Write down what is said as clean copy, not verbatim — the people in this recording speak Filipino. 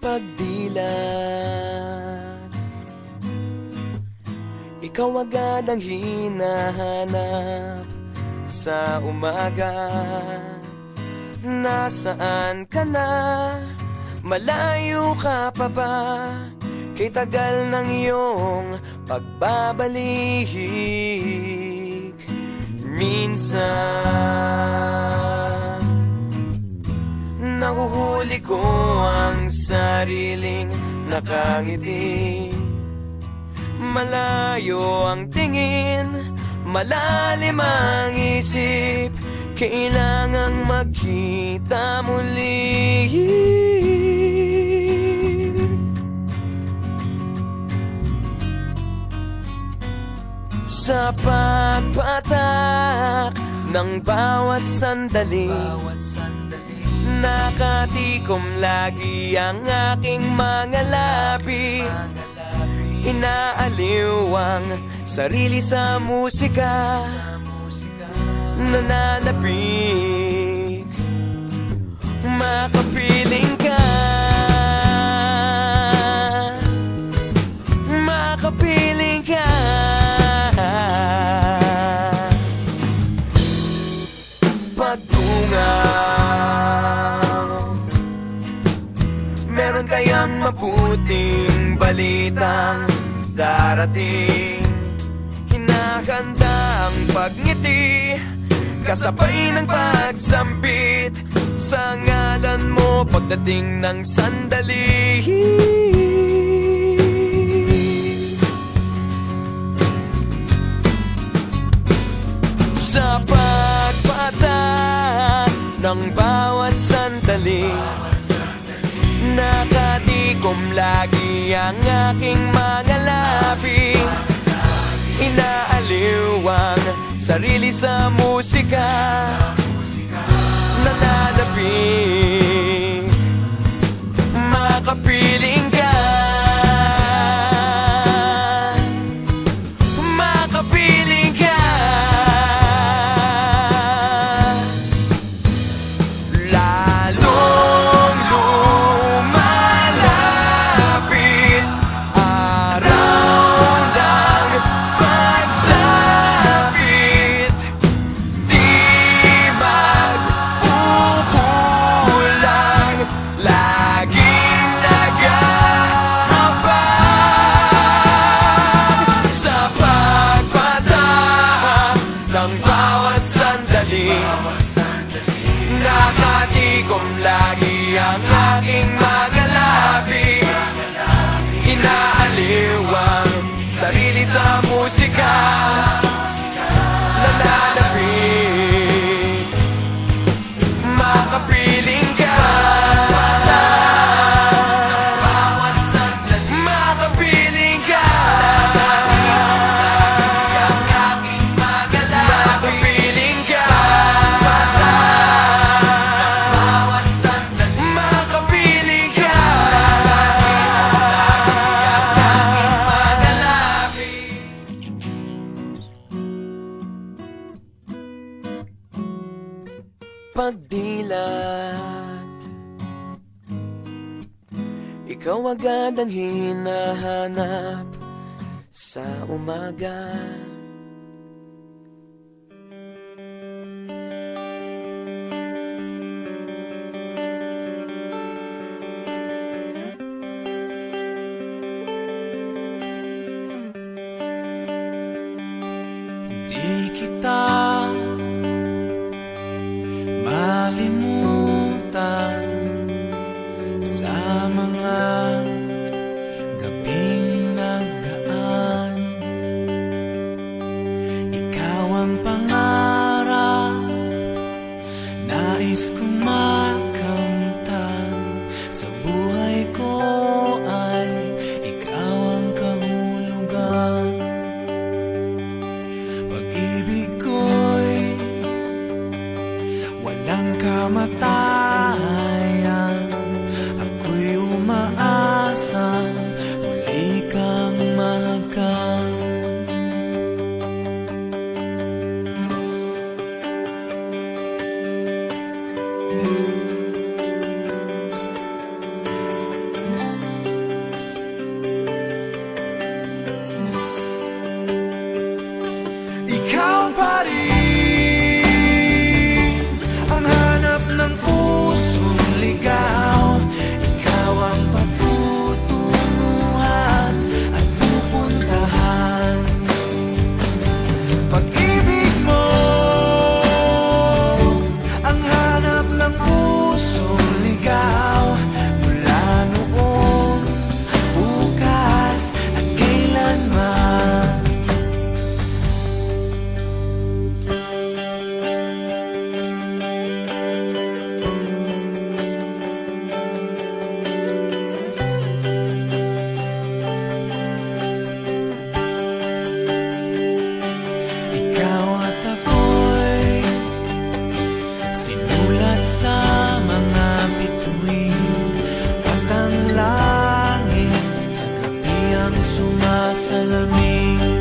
pagdilat. Ikaw agad ang hinahanap sa umaga. Nasaan ka na? Malayo ka pa ba? Kay tagal ng iyong pagbabalik. Minsan nahuhuli ko ang sariling nakangiti. Malayo ang tingin, malalim ang isip. Kailangang magkita muli. Sa pagpatak ng bawat sandali, nakatikom lagi ang aking mga labi. Inaaliw ang sarili sa musika, nananapik, makapiling ka, makapiling ka. Pagtungaw, meron kayang mabuting balitang darating. Hinahanda ang pagngiti, kasabay ng pagsambit sa ngalan mo pagdating ng sandali. Sa pagpatak ng bawat sandali, nakatikom lagi ang aking mga labi. Inaaliw ang sarili sa musika, nananapik, makapiling ka, makapiling ka. Lalong lumalapit araw ng pagsapit, di magkukulang, laging nag-aabang. Sa pagpatak ng bawat sandali, nakatikom lagi ang aking mga labi. Inaaliw ang sarili sa musika, nananapik, makapiling ka, makapiling ka, makapiling ka, makapiling ka. Pagdilat, ikaw agad ang hinahanap sa umaga. Di kita malimutan sa mga gabing nagdaan. Ikaw ang pangarap, nais kong makamtan. Sa buhay ko ay ikaw ang kahulugan. Pag-ibig ko salamin